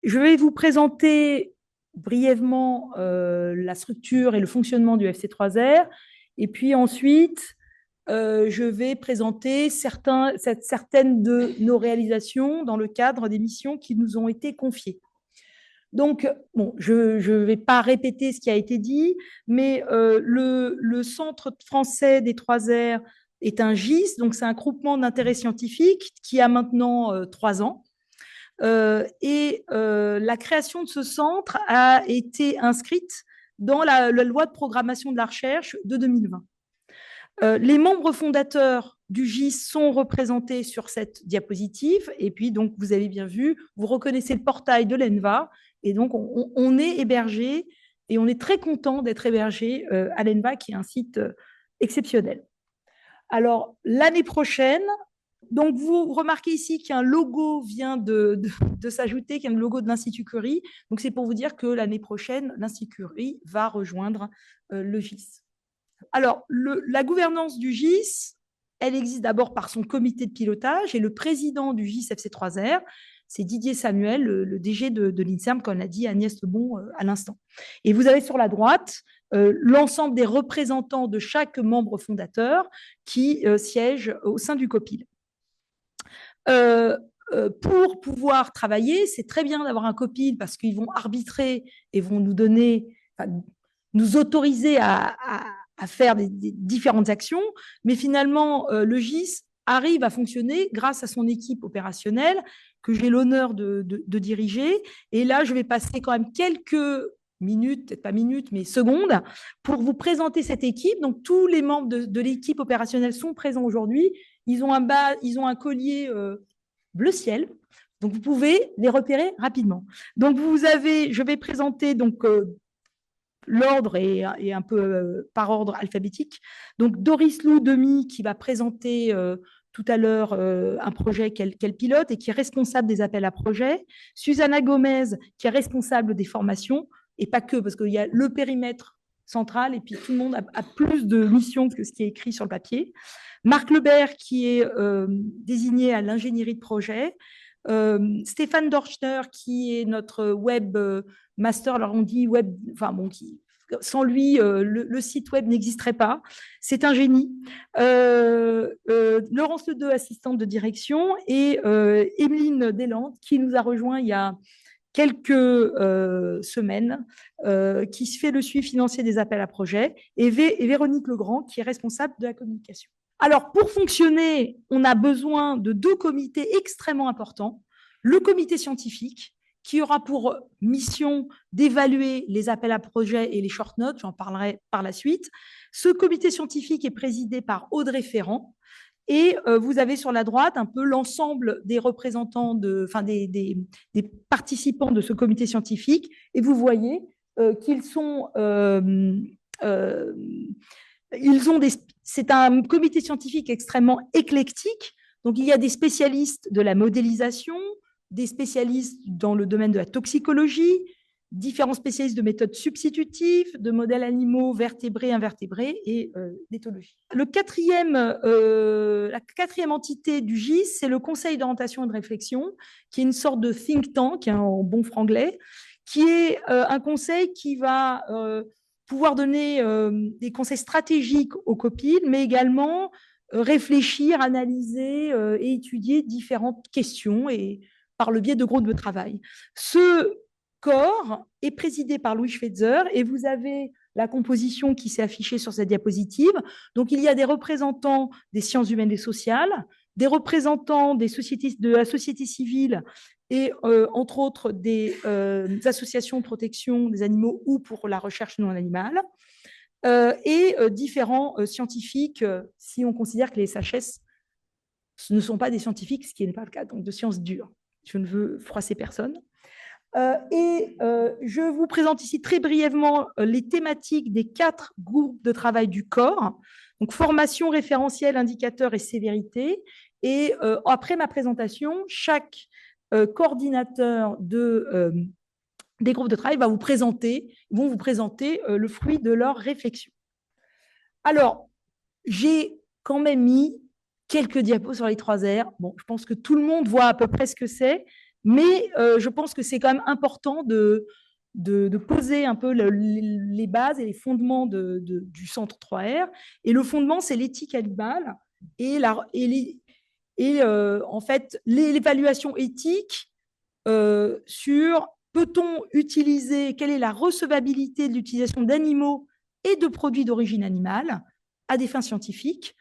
Je vais vous présenter brièvement la structure et le fonctionnement du FC3R. Et puis ensuite, je vais présenter certaines de nos réalisations dans le cadre des missions qui nous ont été confiées. Donc, bon, je ne vais pas répéter ce qui a été dit, mais le Centre français des 3R est un GIS, donc c'est un groupement d'intérêt scientifique qui a maintenant 3 ans. La création de ce centre a été inscrite dans la loi de programmation de la recherche de 2020. Les membres fondateurs du GIS sont représentés sur cette diapositive. Et puis, donc, vous avez bien vu, vous reconnaissez le portail de l'ENVA. Et donc, on est hébergé et on est très content d'être hébergé à l'ENVA, qui est un site exceptionnel. Alors, l'année prochaine, donc vous remarquez ici qu'un logo vient de s'ajouter, qu'il y a le logo de l'Institut Curie. Donc, c'est pour vous dire que l'année prochaine, l'Institut Curie va rejoindre le GIS. Alors, la gouvernance du GIS, elle existe d'abord par son comité de pilotage et le président du GIS FC3R, c'est Didier Samuel, le DG de l'INSERM, comme l'a dit Agnès Lebon à l'instant. Et vous avez sur la droite l'ensemble des représentants de chaque membre fondateur qui siègent au sein du COPIL. Pour pouvoir travailler, c'est très bien d'avoir un COPIL parce qu'ils vont arbitrer et vont nous donner, nous autoriser à faire des différentes actions, mais finalement, le GIS arrive à fonctionner grâce à son équipe opérationnelle que j'ai l'honneur de diriger. Et là, je vais passer quand même quelques minutes, peut-être pas minutes, mais secondes, pour vous présenter cette équipe. Donc, tous les membres de l'équipe opérationnelle sont présents aujourd'hui. Ils ont un collier bleu ciel. Donc, vous pouvez les repérer rapidement. Donc, je vais présenter donc l'ordre est un peu par ordre alphabétique. Donc, Doris Lou Demi qui va présenter tout à l'heure un projet qu'elle pilote et qui est responsable des appels à projets. Susanna Gomez qui est responsable des formations et pas que, parce qu'il y a le périmètre central et puis tout le monde a plus de missions que ce qui est écrit sur le papier. Marc Lebert qui est désigné à l'ingénierie de projet. Stéphane Dorschner qui est notre web master, alors on dit web, enfin bon, sans lui, le site web n'existerait pas. C'est un génie. Laurence Ledeux, assistante de direction, et Emeline Deslandes, qui nous a rejoint il y a quelques semaines, qui fait le suivi financier des appels à projets, et Véronique Legrand, qui est responsable de la communication. Alors, pour fonctionner, on a besoin de 2 comités extrêmement importants. Le comité scientifique, qui aura pour mission d'évaluer les appels à projets et les short notes, j'en parlerai par la suite. Ce comité scientifique est présidé par Audrey Ferrand. Et vous avez sur la droite un peu l'ensemble des représentants, des participants de ce comité scientifique. Et vous voyez qu'ils sont... c'est un comité scientifique extrêmement éclectique. Donc, il y a des spécialistes de la modélisation, des spécialistes dans le domaine de la toxicologie, différents spécialistes de méthodes substitutives, de modèles animaux vertébrés, invertébrés et d'éthologie. La quatrième entité du GIS, c'est le Conseil d'orientation et de réflexion, qui est une sorte de think tank, en bon franglais, qui est un conseil qui va pouvoir donner des conseils stratégiques au COPIL, mais également réfléchir, analyser et étudier différentes questions et par le biais de groupes de travail. Ce corps est présidé par Louis Schweitzer et vous avez la composition qui s'est affichée sur cette diapositive. Donc, il y a des représentants des sciences humaines et sociales, des représentants de la société civile et entre autres des associations de protection des animaux ou pour la recherche non animale, et différents scientifiques, si on considère que les SHS ne sont pas des scientifiques, ce qui n'est pas le cas, donc de sciences dures. Je ne veux froisser personne. Je vous présente ici très brièvement les thématiques des 4 groupes de travail du corps, donc formation, référentiel, indicateur et sévérité. Et après ma présentation, chaque coordinateur des groupes de travail vont vous présenter le fruit de leur réflexion. Alors, j'ai quand même mis quelques diapos sur les 3 R. Bon, je pense que tout le monde voit à peu près ce que c'est, Mais je pense que c'est quand même important de poser un peu les bases et les fondements du centre 3R. Et le fondement, c'est l'éthique animale en fait l'évaluation éthique sur peut-on utiliser, quelle est la recevabilité de l'utilisation d'animaux et de produits d'origine animale à des fins scientifiques.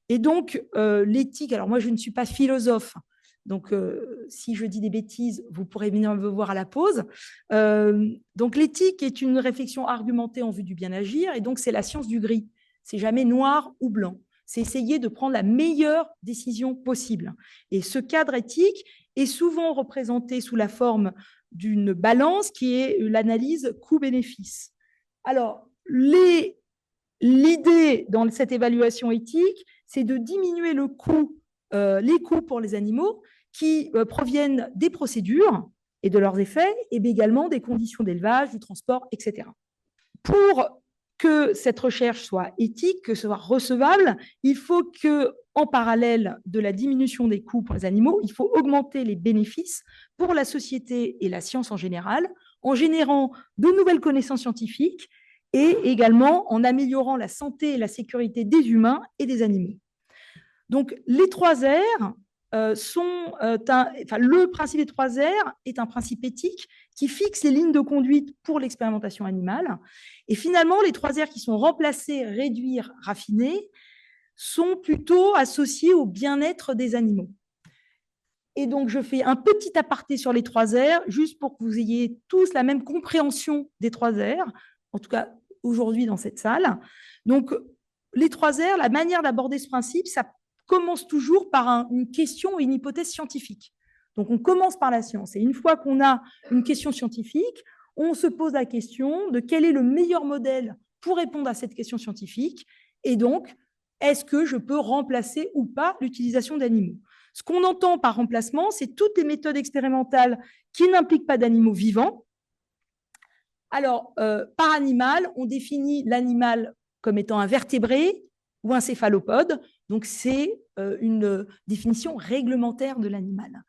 Et donc, l'éthique, alors moi, je ne suis pas philosophe, donc si je dis des bêtises, vous pourrez venir me voir à la pause. Donc, l'éthique est une réflexion argumentée en vue du bien agir, et donc c'est la science du gris. C'est jamais noir ou blanc. C'est essayer de prendre la meilleure décision possible. Et ce cadre éthique est souvent représenté sous la forme d'une balance qui est l'analyse coût-bénéfice. Alors, l'idée dans cette évaluation éthique, c'est de diminuer les coûts pour les animaux qui proviennent des procédures et de leurs effets, et également des conditions d'élevage, du transport, etc. Pour que cette recherche soit éthique, que ce soit recevable, il faut que, en parallèle de la diminution des coûts pour les animaux, il faut augmenter les bénéfices pour la société et la science en général, en générant de nouvelles connaissances scientifiques et également en améliorant la santé et la sécurité des humains et des animaux. Donc, les 3 R le principe des 3 R est un principe éthique qui fixe les lignes de conduite pour l'expérimentation animale. Et finalement, les 3 R qui sont remplacés, réduire, raffiner, sont plutôt associés au bien-être des animaux. Et donc, je fais un petit aparté sur les 3 R, juste pour que vous ayez tous la même compréhension des 3 R, en tout cas aujourd'hui dans cette salle. Donc, les 3 R, la manière d'aborder ce principe, ça commence toujours par une question et une hypothèse scientifique. Donc, on commence par la science. Et une fois qu'on a une question scientifique, on se pose la question de quel est le meilleur modèle pour répondre à cette question scientifique. Et donc, est-ce que je peux remplacer ou pas l'utilisation d'animaux? Ce qu'on entend par remplacement, c'est toutes les méthodes expérimentales qui n'impliquent pas d'animaux vivants. Alors, par animal, on définit l'animal comme étant un vertébré ou un céphalopode. Donc, c'est une définition réglementaire de l'animal.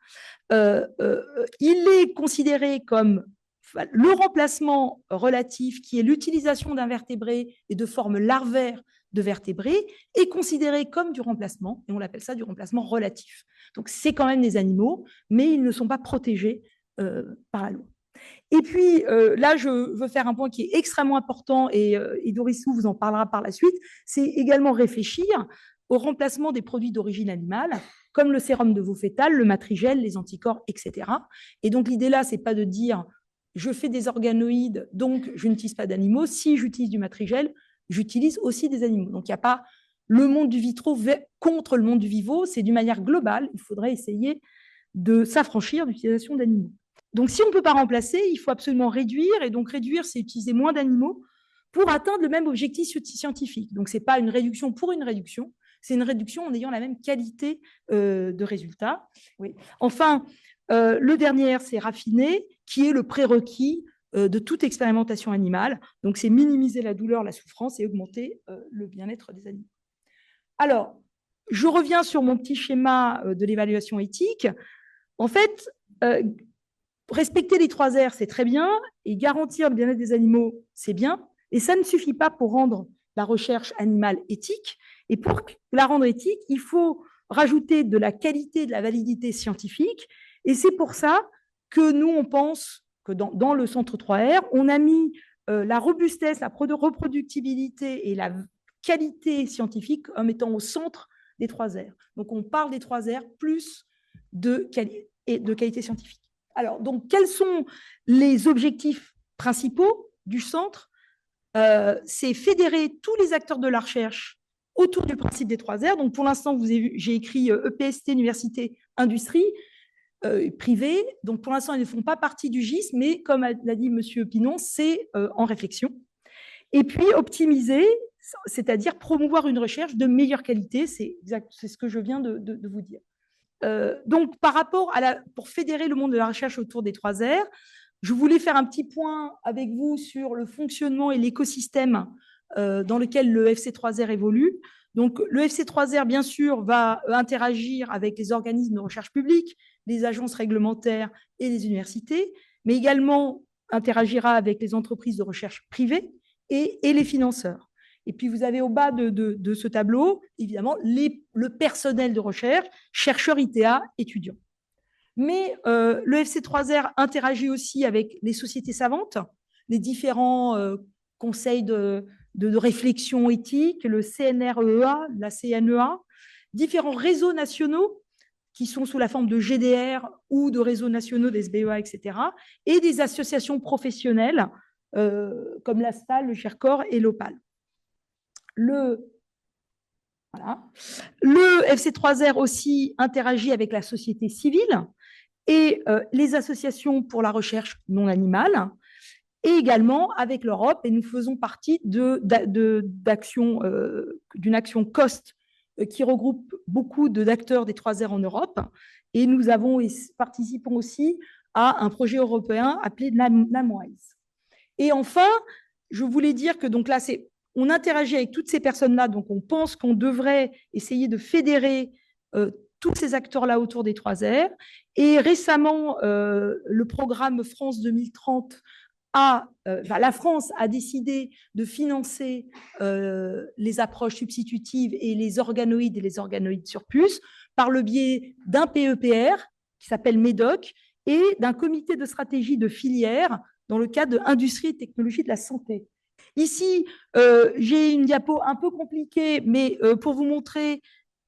Il est considéré comme le remplacement relatif, qui est l'utilisation d'un vertébré et de forme larvaire de vertébrés, est considéré comme du remplacement, et on l'appelle ça du remplacement relatif. Donc, c'est quand même des animaux, mais ils ne sont pas protégés par la loi. Et puis, là, je veux faire un point qui est extrêmement important, et Doris Soux vous en parlera par la suite, c'est également réfléchir au remplacement des produits d'origine animale, comme le sérum de veau fœtal, le matrigel, les anticorps, etc. Et donc, l'idée là, ce n'est pas de dire je fais des organoïdes, donc je n'utilise pas d'animaux. Si j'utilise du matrigel, j'utilise aussi des animaux. Donc, il n'y a pas le monde du vitro contre le monde du vivo, c'est d'une manière globale. Il faudrait essayer de s'affranchir d'utilisation d'animaux. Donc, si on ne peut pas remplacer, il faut absolument réduire. Et donc, réduire, c'est utiliser moins d'animaux pour atteindre le même objectif scientifique. Donc, ce n'est pas une réduction pour une réduction, c'est une réduction en ayant la même qualité de résultat. Oui. Enfin, le dernier, c'est raffiner, qui est le prérequis de toute expérimentation animale. Donc, c'est minimiser la douleur, la souffrance et augmenter le bien-être des animaux. Alors, je reviens sur mon petit schéma de l'évaluation éthique. En fait, respecter les 3 R, c'est très bien, et garantir le bien-être des animaux, c'est bien, et ça ne suffit pas pour rendre la recherche animale éthique. Et pour la rendre éthique, il faut rajouter de la qualité, de la validité scientifique, et c'est pour ça que nous, on pense que dans le centre 3R, on a mis la robustesse, la reproductibilité et la qualité scientifique comme étant au centre des 3 R. Donc, on parle des 3 R plus de qualité scientifique. Alors, donc, quels sont les objectifs principaux du centre? C'est fédérer tous les acteurs de la recherche autour du principe des 3 R. Donc, pour l'instant, vous avez vu, j'ai écrit EPST, université, industrie, privée. Donc, pour l'instant, ils ne font pas partie du GIS, mais comme l'a dit M. Pinon, c'est en réflexion. Et puis, optimiser, c'est-à-dire promouvoir une recherche de meilleure qualité. C'est ce que je viens de vous dire. Donc, par rapport pour fédérer le monde de la recherche autour des 3 R, je voulais faire un petit point avec vous sur le fonctionnement et l'écosystème dans lequel le FC3R évolue. Donc, le FC3R, bien sûr, va interagir avec les organismes de recherche publique, les agences réglementaires et les universités, mais également interagira avec les entreprises de recherche privées et les financeurs. Et puis, vous avez au bas de ce tableau, évidemment, le personnel de recherche, chercheurs ITA, étudiants. Mais le FC3R interagit aussi avec les sociétés savantes, les différents conseils de réflexion éthique, le CNREA, la CNEA, différents réseaux nationaux qui sont sous la forme de GDR ou de réseaux nationaux des SBEA, etc., et des associations professionnelles comme l'ASTAL, le GERCOR et l'OPAL. Voilà. Le FC3R aussi interagit avec la société civile et les associations pour la recherche non animale, et également avec l'Europe. Et nous faisons partie d'une action COST qui regroupe beaucoup d'acteurs des 3R en Europe. Et nous participons aussi à un projet européen appelé NAMWISE. Et enfin, je voulais dire que donc là, on interagit avec toutes ces personnes-là, donc on pense qu'on devrait essayer de fédérer tous ces acteurs-là autour des 3R. Et récemment, le programme France 2030 la France a décidé de financer les approches substitutives et les organoïdes sur puce par le biais d'un PEPR qui s'appelle MEDOC et d'un comité de stratégie de filière dans le cadre de Industrie et Technologie de la Santé. Ici, j'ai une diapo un peu compliquée, mais pour vous montrer,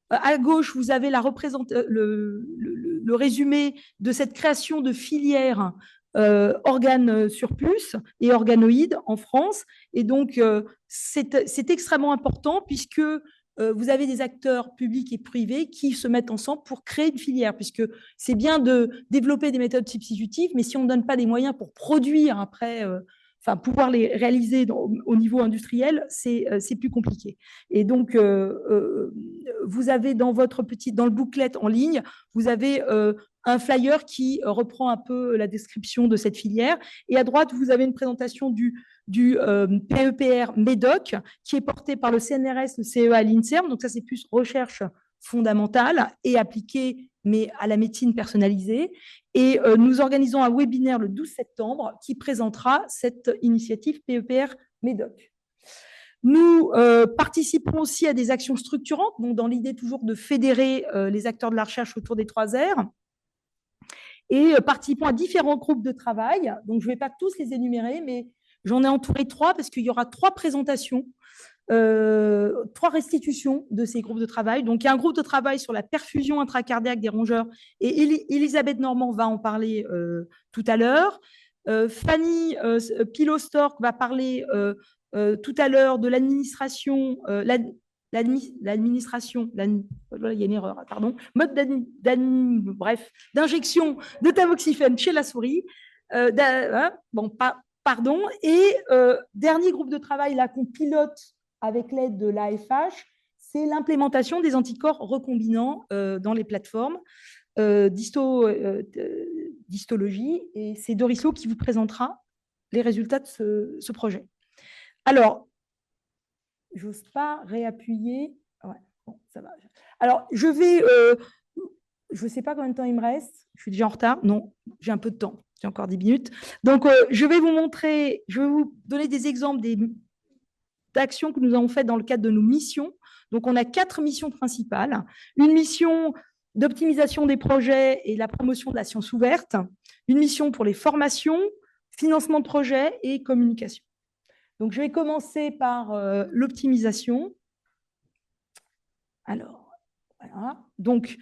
à gauche, vous avez le résumé de cette création de filière organes sur puce et organoïdes en France. Et donc, c'est extrêmement important puisque vous avez des acteurs publics et privés qui se mettent ensemble pour créer une filière, puisque c'est bien de développer des méthodes substitutives, mais si on ne donne pas des moyens pour produire après, pouvoir les réaliser au niveau industriel, c'est plus compliqué. Et donc, vous avez dans le booklet en ligne, vous avez un flyer qui reprend un peu la description de cette filière. Et à droite, vous avez une présentation du PEPR MEDOC qui est porté par le CNRS, le CEA et l'INSERM. Donc ça, c'est plus recherche fondamentale et appliquée, mais à la médecine personnalisée. Et nous organisons un webinaire le 12 septembre qui présentera cette initiative PEPR MEDOC. Nous participons aussi à des actions structurantes, donc dans l'idée toujours de fédérer les acteurs de la recherche autour des 3R. Et participons à différents groupes de travail. Donc, je ne vais pas tous les énumérer, mais j'en ai entouré 3 parce qu'il y aura 3 présentations, 3 restitutions de ces groupes de travail. Donc, il y a un groupe de travail sur la perfusion intracardiaque des rongeurs et Elisabeth Normand va en parler tout à l'heure. Fanny Pilot-Stork va parler tout à l'heure de l'administration, l'administration, il y a une erreur, pardon, mode d'injection de tamoxifène chez la souris. Pardon. Et dernier groupe de travail là qu'on pilote avec l'aide de l'AFH, c'est l'implémentation des anticorps recombinants dans les plateformes d'histologie. Et c'est Doris Lowe qui vous présentera les résultats de ce projet. Alors, j'ose pas réappuyer. Ouais, bon, ça va. Alors, je ne sais pas combien de temps il me reste. Je suis déjà en retard. Non, j'ai un peu de temps. J'ai encore 10 minutes. Donc, je vais vous donner des exemples d'actions que nous avons faites dans le cadre de nos missions. Donc, on a 4 missions principales. Une mission d'optimisation des projets et la promotion de la science ouverte. Une mission pour les formations, financement de projets et communication. Donc, je vais commencer par l'optimisation. Alors, voilà. Donc,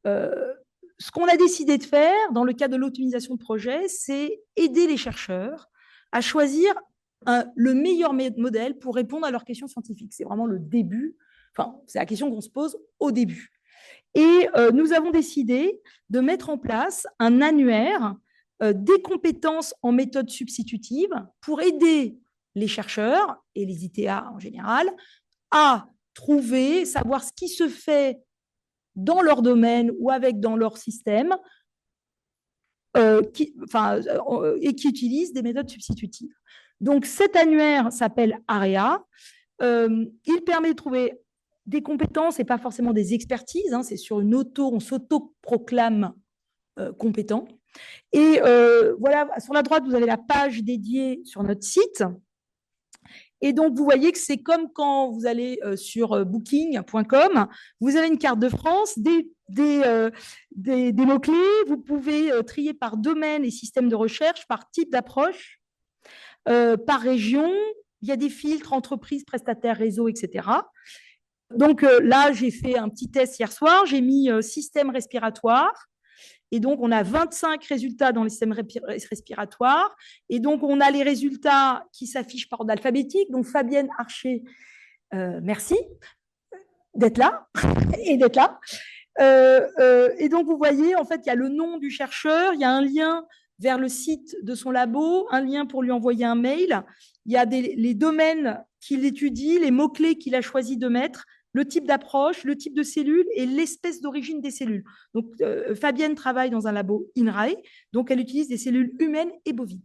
ce qu'on a décidé de faire dans le cadre de l'optimisation de projet, c'est aider les chercheurs à choisir le meilleur modèle pour répondre à leurs questions scientifiques. C'est vraiment le début, c'est la question qu'on se pose au début. Et nous avons décidé de mettre en place un annuaire des compétences en méthode substitutive pour aider les chercheurs et les ITA en général à savoir ce qui se fait dans leur domaine ou dans leur système et qui utilisent des méthodes substitutives. Donc, cet annuaire s'appelle AREA. Il permet de trouver des compétences et pas forcément des expertises. Hein, c'est sur on s'auto-proclame compétent. Et voilà, sur la droite, vous avez la page dédiée sur notre site. Et donc, vous voyez que c'est comme quand vous allez sur booking.com, vous avez une carte de France, des mots-clés, vous pouvez trier par domaine et système de recherche, par type d'approche, par région, il y a des filtres, entreprises, prestataires, réseaux, etc. Donc là, j'ai fait un petit test hier soir, j'ai mis système respiratoire. Et donc, on a 25 résultats dans le système respiratoire. Et donc, on a les résultats qui s'affichent par ordre alphabétique. Donc, Fabienne Archer, merci d'être là et d'être là. Et donc, vous voyez, en fait, il y a le nom du chercheur, il y a un lien vers le site de son labo, un lien pour lui envoyer un mail. Il y a les domaines qu'il étudie, les mots-clés qu'il a choisi de mettre, le type d'approche, le type de cellule et l'espèce d'origine des cellules. Donc, Fabienne travaille dans un labo INRAE, donc elle utilise des cellules humaines et bovines.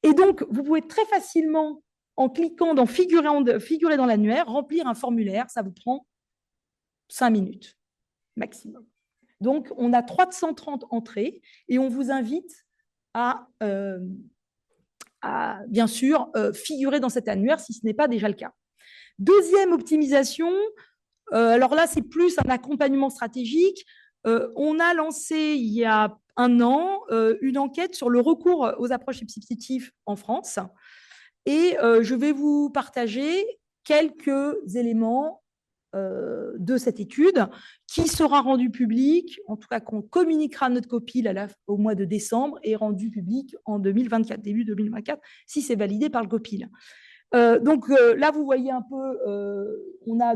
Et donc, vous pouvez très facilement, en cliquant dans figurer dans l'annuaire, remplir un formulaire. Ça vous prend 5 minutes maximum. Donc, on a 330 entrées et on vous invite à bien sûr, figurer dans cet annuaire si ce n'est pas déjà le cas. Deuxième optimisation, alors là, c'est plus un accompagnement stratégique. On a lancé il y a un an une enquête sur le recours aux approches substitutives en France. Et je vais vous partager quelques éléments de cette étude qui sera rendue publique, en tout cas qu'on communiquera notre copie au mois de décembre et rendue publique en 2024, début 2024, si c'est validé par le COPIL. Donc là, vous voyez un peu, on a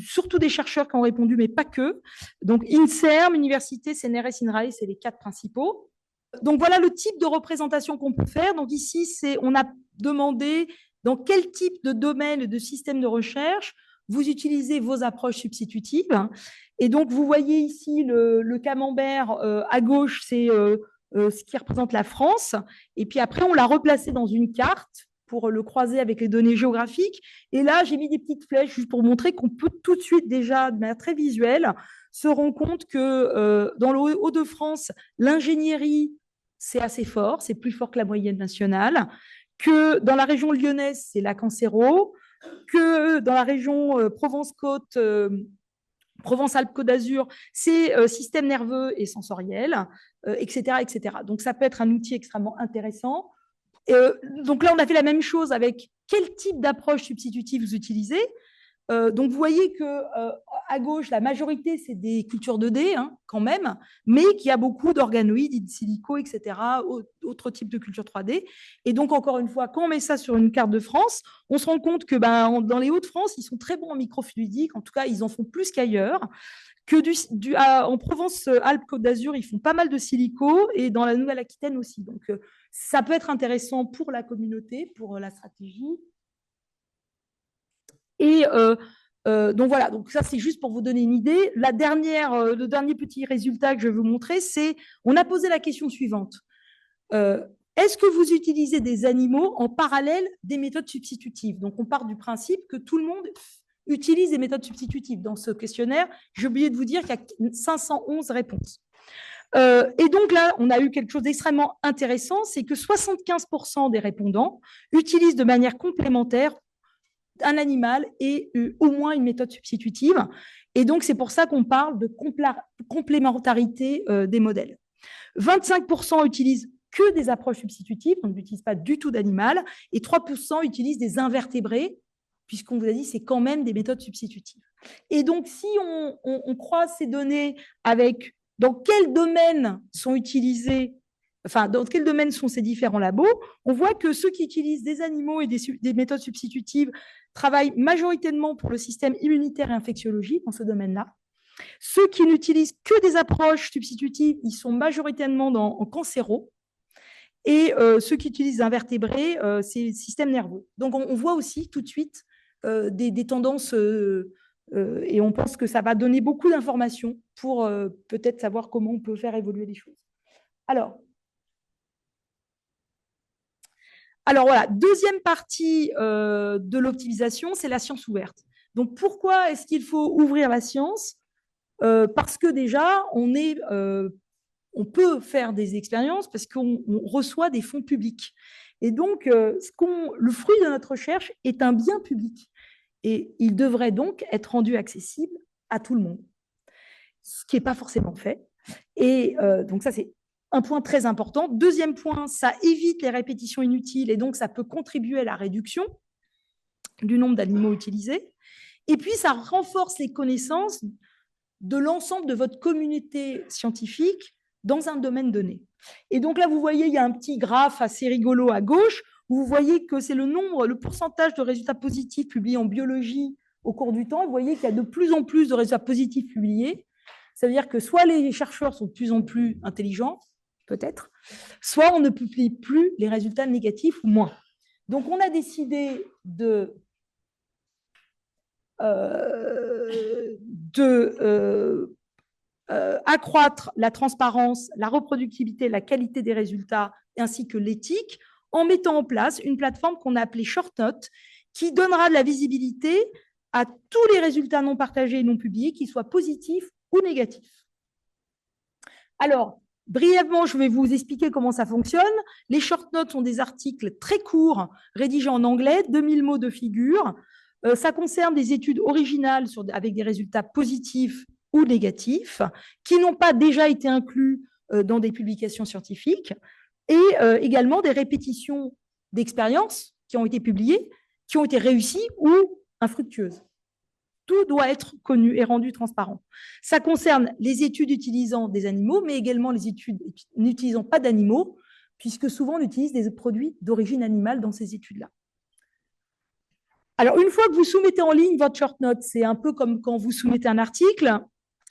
surtout des chercheurs qui ont répondu, mais pas que. Donc INSERM, Université, CNRS, INRAE, c'est les 4 principaux. Donc voilà le type de représentation qu'on peut faire. Donc ici, on a demandé dans quel type de domaine, de système de recherche vous utilisez vos approches substitutives. Et donc vous voyez ici le camembert à gauche, c'est ce qui représente la France. Et puis après, on l'a replacé dans une carte pour le croiser avec les données géographiques. Et là, j'ai mis des petites flèches juste pour montrer qu'on peut tout de suite déjà, de manière très visuelle, se rendre compte que dans le Hauts-de-France, l'ingénierie, c'est assez fort, c'est plus fort que la moyenne nationale, que dans la région lyonnaise, c'est la cancéro, que dans la région Provence-Côte, Provence-Alpes-Côte d'Azur, c'est système nerveux et sensoriel, etc., etc. Donc, ça peut être un outil extrêmement intéressant. Donc là, on a fait la même chose avec quel type d'approche substitutive vous utilisez. Donc, vous voyez qu'à gauche, la majorité, c'est des cultures 2D, hein, quand même, mais qu'il y a beaucoup d'organoïdes, de silico, etc., autres types de cultures 3D. Et donc, encore une fois, quand on met ça sur une carte de France, on se rend compte que dans les Hauts-de-France, ils sont très bons en microfluidique. En tout cas, ils en font plus qu'ailleurs. En Provence-Alpes-Côte d'Azur, ils font pas mal de silico et dans la Nouvelle-Aquitaine aussi. Donc, ça peut être intéressant pour la communauté, pour la stratégie. Et donc voilà, donc ça c'est juste pour vous donner une idée. Le dernier petit résultat que je vais vous montrer, c'est on a posé la question suivante. Est-ce que vous utilisez des animaux en parallèle des méthodes substitutives? Donc on part du principe que tout le monde utilise des méthodes substitutives. Dans ce questionnaire, j'ai oublié de vous dire qu'il y a 511 réponses. Et donc là, on a eu quelque chose d'extrêmement intéressant, c'est que 75% des répondants utilisent de manière complémentaire un animal et au moins une méthode substitutive. Et donc, c'est pour ça qu'on parle de complémentarité des modèles. 25% utilisent que des approches substitutives, donc n'utilisent pas du tout d'animal, et 3% utilisent des invertébrés, puisqu'on vous a dit c'est quand même des méthodes substitutives. Et donc, si on croise ces données avec dans quel domaine sont utilisés, enfin, dans quel domaine sont ces différents labos, on voit que ceux qui utilisent des animaux et des méthodes substitutives travaillent majoritairement pour le système immunitaire et infectiologie dans ce domaine-là. Ceux qui n'utilisent que des approches substitutives, ils sont majoritairement en cancéro. Et ceux qui utilisent des invertébrés, c'est le système nerveux. Donc, on voit aussi tout de suite des tendances et on pense que ça va donner beaucoup d'informations pour peut-être savoir comment on peut faire évoluer les choses. Alors, Alors voilà, deuxième partie de l'optimisation, c'est la science ouverte. Donc pourquoi est-ce qu'il faut ouvrir la science? Parce que déjà, on peut faire des expériences parce qu'on reçoit des fonds publics. Et donc, le fruit de notre recherche est un bien public. Et il devrait donc être rendu accessible à tout le monde, ce qui n'est pas forcément fait. Et donc ça, c'est un point très important. Deuxième point, ça évite les répétitions inutiles et donc ça peut contribuer à la réduction du nombre d'animaux utilisés. Et puis, ça renforce les connaissances de l'ensemble de votre communauté scientifique dans un domaine donné. Et donc là, vous voyez, il y a un petit graphe assez rigolo à gauche où vous voyez que c'est le pourcentage de résultats positifs publiés en biologie au cours du temps. Vous voyez qu'il y a de plus en plus de résultats positifs publiés. Ça veut dire que soit les chercheurs sont de plus en plus intelligents, peut-être, soit on ne publie plus les résultats négatifs ou moins. Donc, on a décidé de accroître la transparence, la reproductibilité, la qualité des résultats, ainsi que l'éthique, en mettant en place une plateforme qu'on a appelée ShortNote, qui donnera de la visibilité à tous les résultats non partagés et non publiés, qu'ils soient positifs ou négatifs. Alors, brièvement, je vais vous expliquer comment ça fonctionne. Les ShortNotes sont des articles très courts, rédigés en anglais, 2000 mots de figure. Ça concerne des études originales avec des résultats positifs ou négatifs, qui n'ont pas déjà été inclus dans des publications scientifiques, et également des répétitions d'expériences qui ont été publiées, qui ont été réussies ou infructueuses. Tout doit être connu et rendu transparent. Ça concerne les études utilisant des animaux, mais également les études n'utilisant pas d'animaux, puisque souvent on utilise des produits d'origine animale dans ces études-là. Alors, une fois que vous soumettez en ligne votre short note, c'est un peu comme quand vous soumettez un article.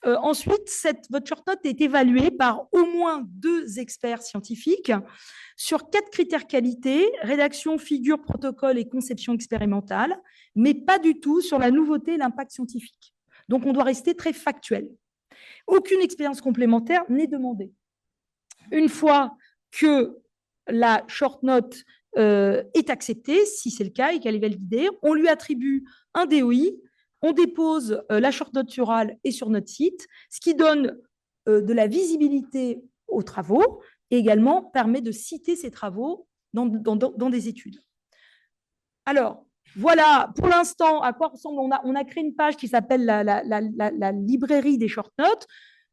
Ensuite, votre short note est évaluée par au moins 2 experts scientifiques sur 4 critères qualité, rédaction, figure, protocole et conception expérimentale, mais pas du tout sur la nouveauté et l'impact scientifique. Donc, on doit rester très factuel. Aucune expérience complémentaire n'est demandée. Une fois que la short note est acceptée, si c'est le cas et qu'elle est validée, on lui attribue un DOI, on dépose la short note sur HAL et sur notre site, ce qui donne de la visibilité aux travaux et également permet de citer ces travaux dans des études. Alors, voilà pour l'instant à quoi ressemble. On a créé une page qui s'appelle la librairie des short notes.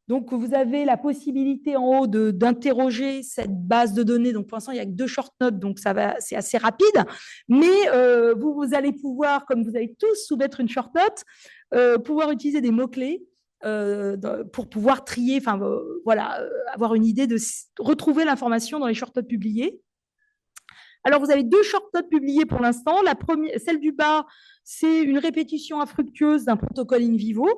Donc, vous avez la possibilité en haut d'interroger cette base de données. Donc, pour l'instant, il n'y a que 2 short notes, donc c'est assez rapide. Mais vous allez pouvoir, comme vous allez tous soumettre une short note, pouvoir utiliser des mots-clés pour pouvoir trier, voilà, avoir une idée de retrouver l'information dans les short notes publiées. Alors, vous avez 2 short notes publiées pour l'instant. Celle du bas, c'est une répétition infructueuse d'un protocole in vivo.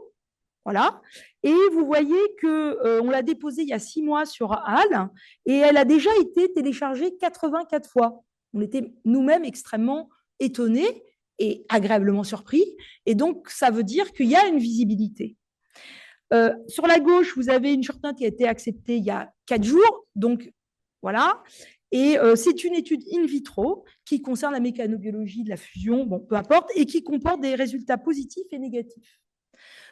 Voilà. Et vous voyez qu'on l'a déposée il y a 6 mois sur HAL et elle a déjà été téléchargée 84 fois. On était nous-mêmes extrêmement étonnés et agréablement surpris. Et donc, ça veut dire qu'il y a une visibilité. Sur la gauche, vous avez une short note qui a été acceptée il y a 4 jours. Donc, voilà. Et c'est une étude in vitro qui concerne la mécanobiologie de la fusion, bon, peu importe, et qui comporte des résultats positifs et négatifs.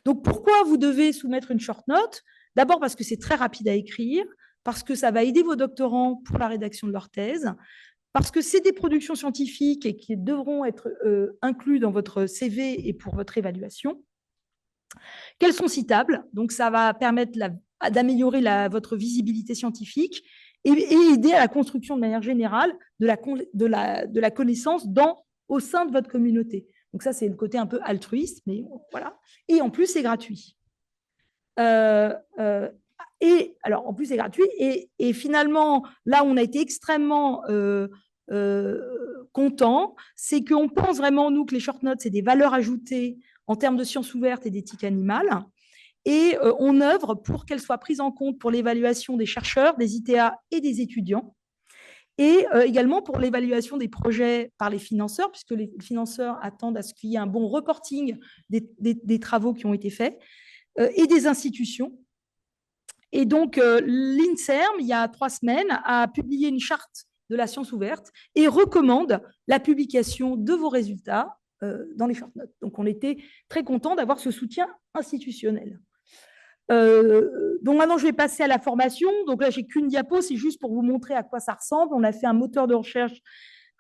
Donc, pourquoi vous devez soumettre une short note? D'abord parce que c'est très rapide à écrire, parce que ça va aider vos doctorants pour la rédaction de leur thèse, parce que c'est des productions scientifiques et qui devront être inclus dans votre CV et pour votre évaluation, qu'elles sont citables, donc ça va permettre d'améliorer votre visibilité scientifique et aider à la construction de manière générale de la connaissance au sein de votre communauté. Donc ça, c'est le côté un peu altruiste, mais voilà. Et en plus, c'est gratuit. Et alors, en plus, c'est gratuit. Et finalement, là, on a été extrêmement content, c'est qu'on pense vraiment, nous, que les short notes, c'est des valeurs ajoutées en termes de sciences ouvertes et d'éthique animale. Et on œuvre pour qu'elles soient prises en compte pour l'évaluation des chercheurs, des ITA et des étudiants, et également pour l'évaluation des projets par les financeurs, puisque les financeurs attendent à ce qu'il y ait un bon reporting des travaux qui ont été faits, et des institutions. Et donc, l'INSERM, il y a 3 semaines, a publié une charte de la science ouverte et recommande la publication de vos résultats dans les short notes. Donc, on était très content d'avoir ce soutien institutionnel. Donc maintenant, je vais passer à la formation. Donc là, j'ai qu'une diapo, c'est juste pour vous montrer à quoi ça ressemble. On a fait un moteur de recherche,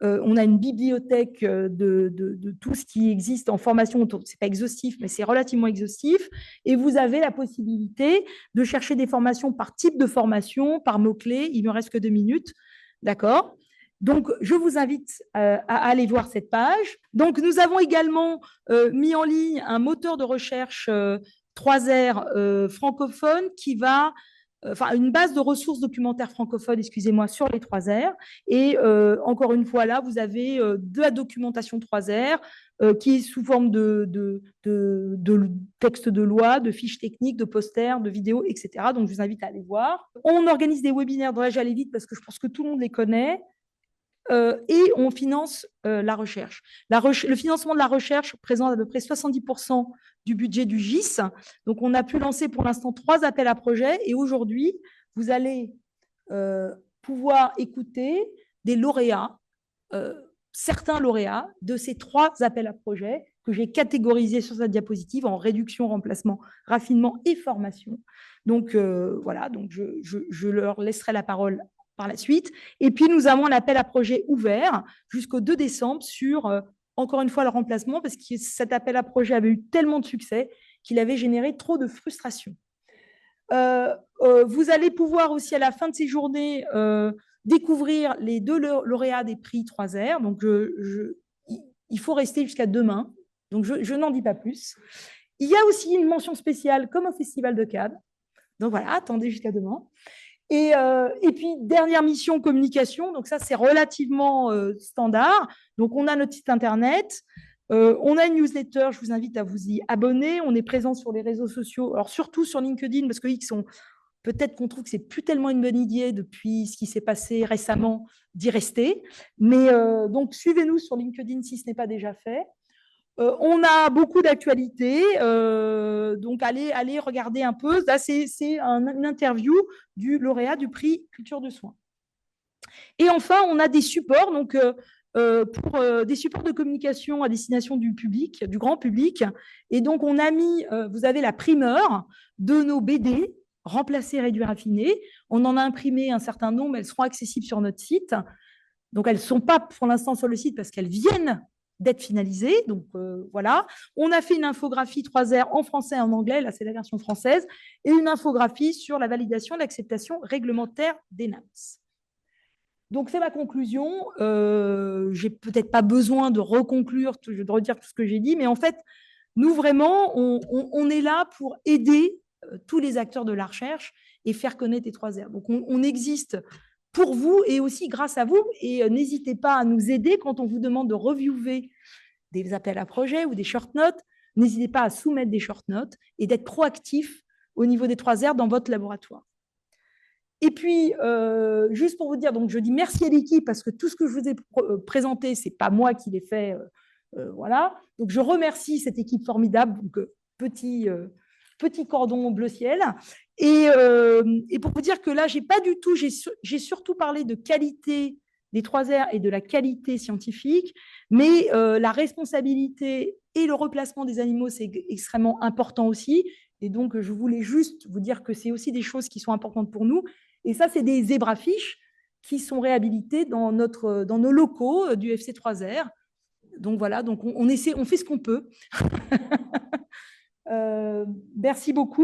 on a une bibliothèque de tout ce qui existe en formation. C'est pas exhaustif, mais c'est relativement exhaustif. Et vous avez la possibilité de chercher des formations par type de formation, par mots-clés. Il me reste que 2 minutes. D'accord ? Donc, je vous invite à aller voir cette page. Donc, nous avons également mis en ligne un moteur de recherche 3R francophone qui va, enfin une base de ressources documentaires francophones, excusez-moi, sur les 3R. Et encore une fois, là, vous avez de la documentation 3R qui est sous forme de textes de loi, de fiches techniques, de posters, de vidéos, etc. Donc, je vous invite à aller voir. On organise des webinaires, là, j'allais vite parce que je pense que tout le monde les connaît. Et on finance la recherche. Le financement de la recherche représente à peu près 70% du budget du GIS. Donc, on a pu lancer pour l'instant 3 appels à projets et aujourd'hui, vous allez pouvoir écouter des lauréats, certains lauréats de ces 3 appels à projets que j'ai catégorisés sur cette diapositive en réduction, remplacement, raffinement et formation. Donc, voilà, donc je leur laisserai la parole par la suite. Et puis, nous avons un appel à projet ouvert jusqu'au 2 décembre sur, encore une fois, le remplacement, parce que cet appel à projet avait eu tellement de succès qu'il avait généré trop de frustration. Vous allez pouvoir aussi, à la fin de ces journées, découvrir les 2 lauréats des prix 3R. Donc, il faut rester jusqu'à demain. Donc, je n'en dis pas plus. Il y a aussi une mention spéciale, comme au Festival de Cannes. Donc, voilà, attendez jusqu'à demain. Et puis, dernière mission, communication. Donc, ça, c'est relativement standard. Donc, on a notre site Internet. On a une newsletter. Je vous invite à vous y abonner. On est présent sur les réseaux sociaux. Alors, surtout sur LinkedIn, parce que X, peut-être qu'on trouve que c'est plus tellement une bonne idée depuis ce qui s'est passé récemment d'y rester. Mais donc, suivez-nous sur LinkedIn si ce n'est pas déjà fait. On a beaucoup d'actualités, donc allez regarder un peu. Là, c'est une interview du lauréat du prix Culture de Soins. Et enfin, on a des supports, donc pour des supports de communication à destination du public, du grand public. Et donc, on a mis, vous avez la primeur de nos BD, remplacer, réduire, affiner. On en a imprimé un certain nombre, elles seront accessibles sur notre site. Donc, elles ne sont pas pour l'instant sur le site parce qu'elles viennent d'être finalisées. Donc, voilà. On a fait une infographie 3R en français et en anglais. Là, c'est la version française. Et une infographie sur la validation et l'acceptation réglementaire des NAMS. Donc, c'est ma conclusion. Je n'ai peut-être pas besoin de reconclure, de redire tout ce que j'ai dit. Mais en fait, nous, vraiment, on est là pour aider tous les acteurs de la recherche et faire connaître les 3R. Donc, on existe pour vous et aussi grâce à vous. Et n'hésitez pas à nous aider quand on vous demande de reviewer des appels à projets ou des short notes. N'hésitez pas à soumettre des short notes et d'être proactif au niveau des 3R dans votre laboratoire. Et puis, juste pour vous dire, donc je dis merci à l'équipe parce que tout ce que je vous ai présenté, ce n'est pas moi qui l'ai fait. Voilà. Donc, je remercie cette équipe formidable. Donc, petit cordon bleu ciel. Et pour vous dire que là, j'ai surtout parlé de qualité des 3R et de la qualité scientifique, mais la responsabilité et le replacement des animaux, c'est extrêmement important aussi. Et donc, je voulais juste vous dire que c'est aussi des choses qui sont importantes pour nous. Et ça, c'est des zébrafiches qui sont réhabilités dans nos locaux du FC3R. Donc voilà, donc on fait ce qu'on peut. Merci beaucoup.